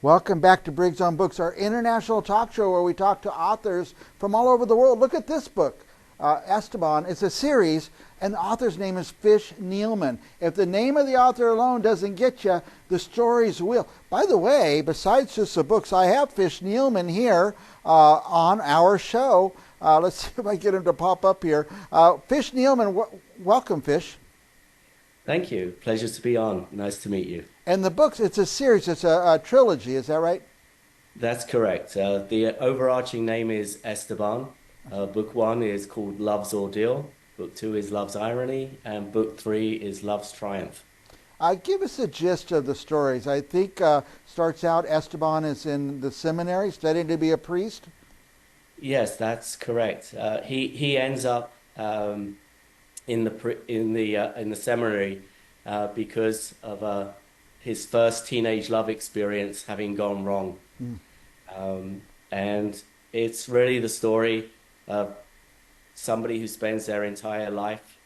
Welcome back to Briggs on Books, our international talk show where we talk to authors from all over the world. Look at this book, Esteban. It's a series, and the author's name is Fish Nealman. If the name of the author alone doesn't get you, the stories will. By the way, besides just the books, I have Fish Nealman here on our show. Let's see if I get him to pop up here. Fish Nealman, welcome, Fish. Thank you. Pleasure to be on. Nice to meet you. And the books, it's a series, it's a trilogy, is that right? That's correct. The overarching name is Esteban. Book one is called Love's Ordeal. Book two is Love's Irony. And book three is Love's Triumph. Give us a gist of the stories. I think starts out Esteban is in the seminary studying to be a priest. Yes, that's correct. He ends up in the seminary because of his first teenage love experience having gone wrong. Mm. And it's really the story of somebody who spends their entire life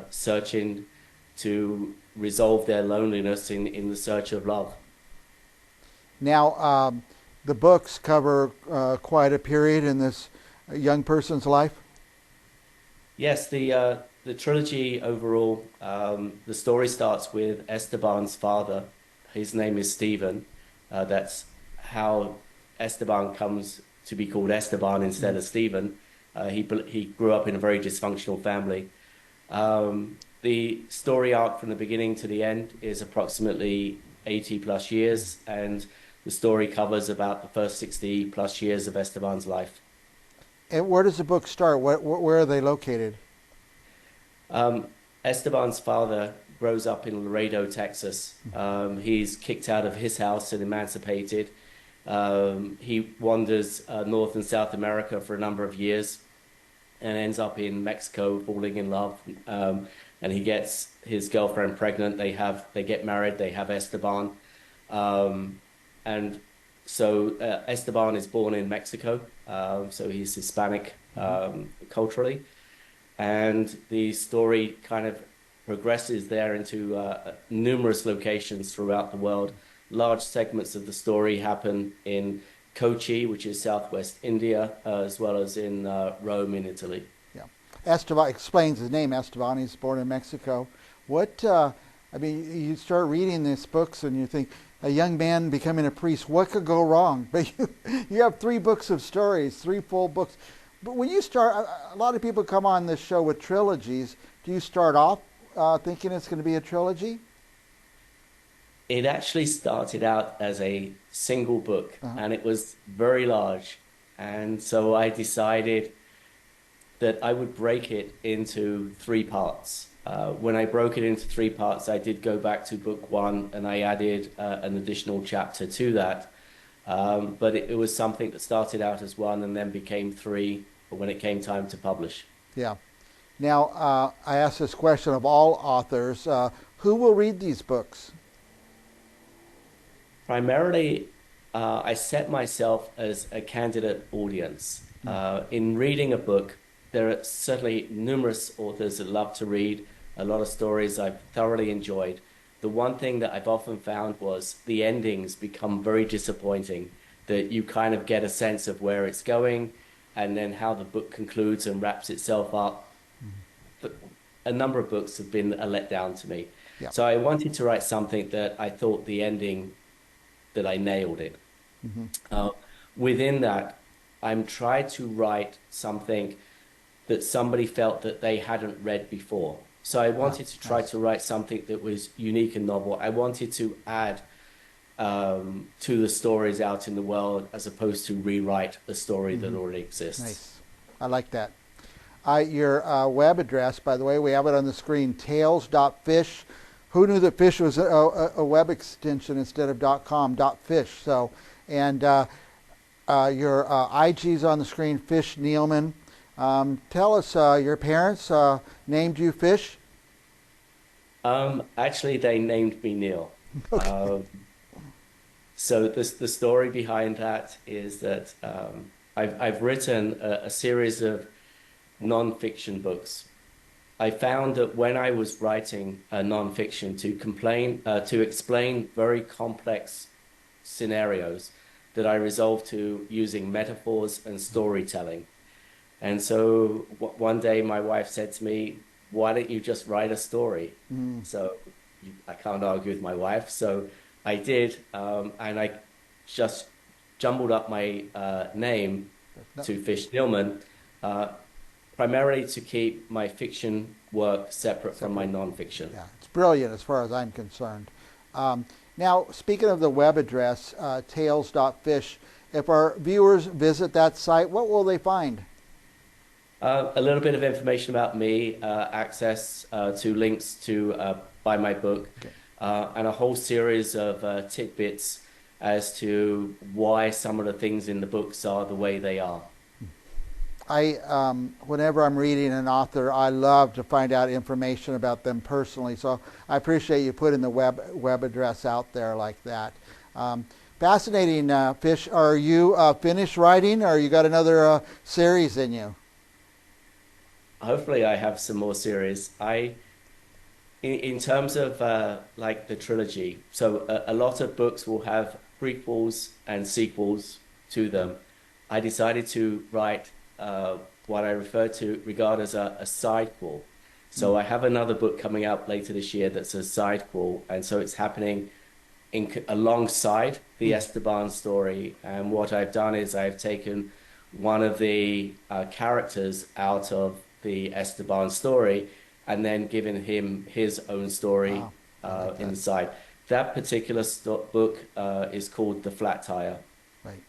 searching to resolve their loneliness in the search of love. Now, the books cover quite a period in this young person's life. Yes, the trilogy overall, the story starts with Esteban's father. His name is Stephen. That's how Esteban comes to be called Esteban instead of Stephen. He grew up in a very dysfunctional family. The story arc from the beginning to the end is approximately 80 plus years, and the story covers about the first 60 plus years of Esteban's life. And where does the book start? Where are they located? Esteban's father grows up in Laredo, Texas. He's kicked out of his house and emancipated. He wanders North and South America for a number of years and ends up in Mexico falling in love. And he gets his girlfriend pregnant. They get married. They have Esteban. And so Esteban is born in Mexico. So he's Hispanic culturally. And the story kind of progresses there into numerous locations throughout the world. Large segments of the story happen in Kochi, which is southwest India, as well as in Rome in Italy. Yeah, Esteban explains his name. Esteban. He's born in Mexico. I mean, you start reading these books and you think a young man becoming a priest. What could go wrong? But you have three books of stories, three full books. But when you start, a lot of people come on this show with trilogies. Do you start off thinking it's going to be a trilogy? It actually started out as a single book, and it was very large. And so I decided that I would break it into three parts. When I broke it into three parts, I did go back to book one and I added an additional chapter to that. But it was something that started out as one and then became three when it came time to publish. Yeah. Now, I ask this question of all authors. Who will read these books? Primarily, I set myself as a candidate audience. In reading a book, there are certainly numerous authors that love to read a lot of stories I've thoroughly enjoyed. The one thing that I've often found was the endings become very disappointing, that you kind of get a sense of where it's going and then how the book concludes and wraps itself up. But a number of books have been a letdown to me. Yeah. So I wanted to write something that I thought the ending, that I nailed it. Within that, I'm trying to write something that somebody felt that they hadn't read before. So I wanted to try to write something that was unique and novel. I wanted to add to the stories out in the world as opposed to rewrite a story that already exists. Nice. I like that. Your web address, by the way, we have it on the screen, tales.fish. Who knew that fish was a web extension instead of .com, .fish. So, and your IG's on the screen, Fish Nealman. Tell us, your parents named you Fish? Actually, they named me Neil. Okay. So the story behind that is that I've written a series of non-fiction books. I found that when I was writing non-fiction to explain very complex scenarios that I resolve to using metaphors and storytelling. And so one day my wife said to me, "Why don't you just write a story?" Mm. So I can't argue with my wife. So I did, and I just jumbled up my name No, to Fish Nealman, uh, primarily to keep my fiction work separate from my separate. nonfiction. Yeah, it's brilliant as far as I'm concerned. Now, speaking of the web address, tales.fish, if our viewers visit that site, what will they find? A little bit of information about me, access to links to buy my book, Okay. and a whole series of tidbits as to why some of the things in the books are the way they are. Whenever I'm reading an author, I love to find out information about them personally. So I appreciate you putting the web address out there like that. Fascinating, Fish. Are you finished writing, or you got another series in you? Hopefully, I have some more series. In terms of like the trilogy, so a lot of books will have prequels and sequels to them. I decided to write what I refer to regard as a sidequel. So I have another book coming out later this year that's a sidequel, and so it's happening alongside the Esteban story. And what I've done is I've taken one of the characters out of the Esteban story and then given him his own story Wow, I like that. inside. That particular book is called The Flat Tire. Right.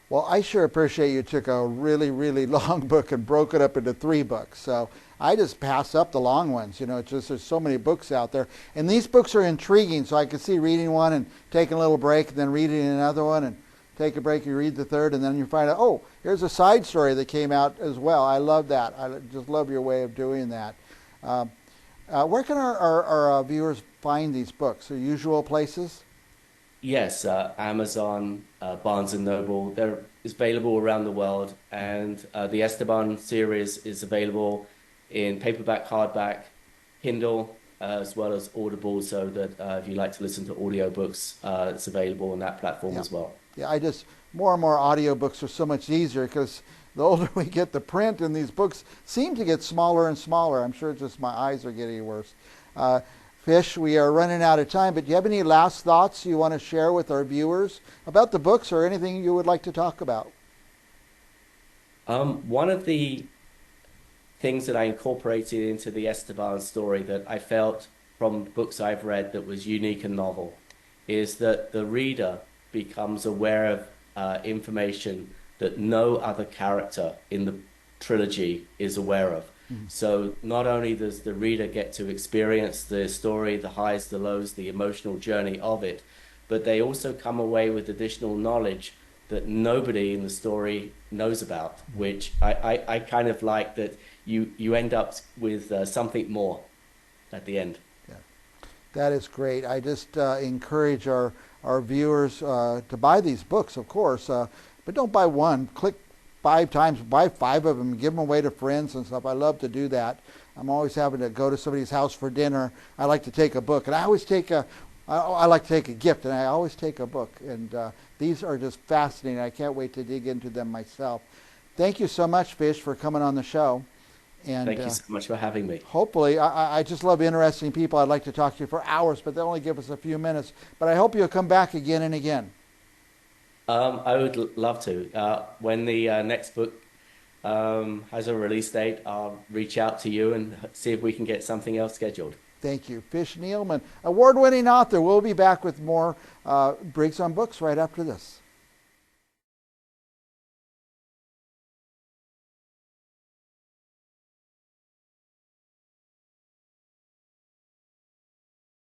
Well, I sure appreciate you took a really, really long book and broke it up into 3 books. So I just pass up the long ones. You know, it's just there's so many books out there. And these books are intriguing, so I can see reading one and taking a little break and then reading another one and take a break, you read the third, and then you find out, oh, here's a side story that came out as well. I love that. I just love your way of doing that. Where can our viewers find these books? The usual places? Yes, Amazon, Barnes and Noble, they're is available around the world, and the Esteban series is available in paperback, hardback, Kindle, as well as Audible, so that if you like to listen to audiobooks, it's available on that platform Yeah. as well. Yeah, more and more audiobooks are so much easier because the older we get, the print in these books seem to get smaller and smaller. I'm sure just my eyes are getting worse. Fish, we are running out of time, but do you have any last thoughts you want to share with our viewers about the books or anything you would like to talk about? One of the things that I incorporated into the Esteban story that I felt from books I've read that was unique and novel is that the reader becomes aware of information that no other character in the trilogy is aware of. So not only does the reader get to experience the story, the highs, the lows, the emotional journey of it, but they also come away with additional knowledge that nobody in the story knows about, which I kind of like that you end up with something more at the end. Yeah. That is great. I just encourage our viewers to buy these books, of course, but don't buy one. Click 5 times, buy 5 of them, give them away to friends and stuff. I love to do that. I'm always having to go to somebody's house for dinner. I like to take a book, and I always take I like to take a gift, and I always take a book. And these are just fascinating. I can't wait to dig into them myself. Thank you so much, Fish, for coming on the show. And Thank you so much for having me. hopefully, I just love interesting people. I'd like to talk to you for hours, but they only give us a few minutes. But I hope you'll come back again and again. I would love to. When the next book has a release date, I'll reach out to you and see if we can get something else scheduled. Thank you. Fish Nealman, award-winning author. We'll be back with more Briggs on Books right after this.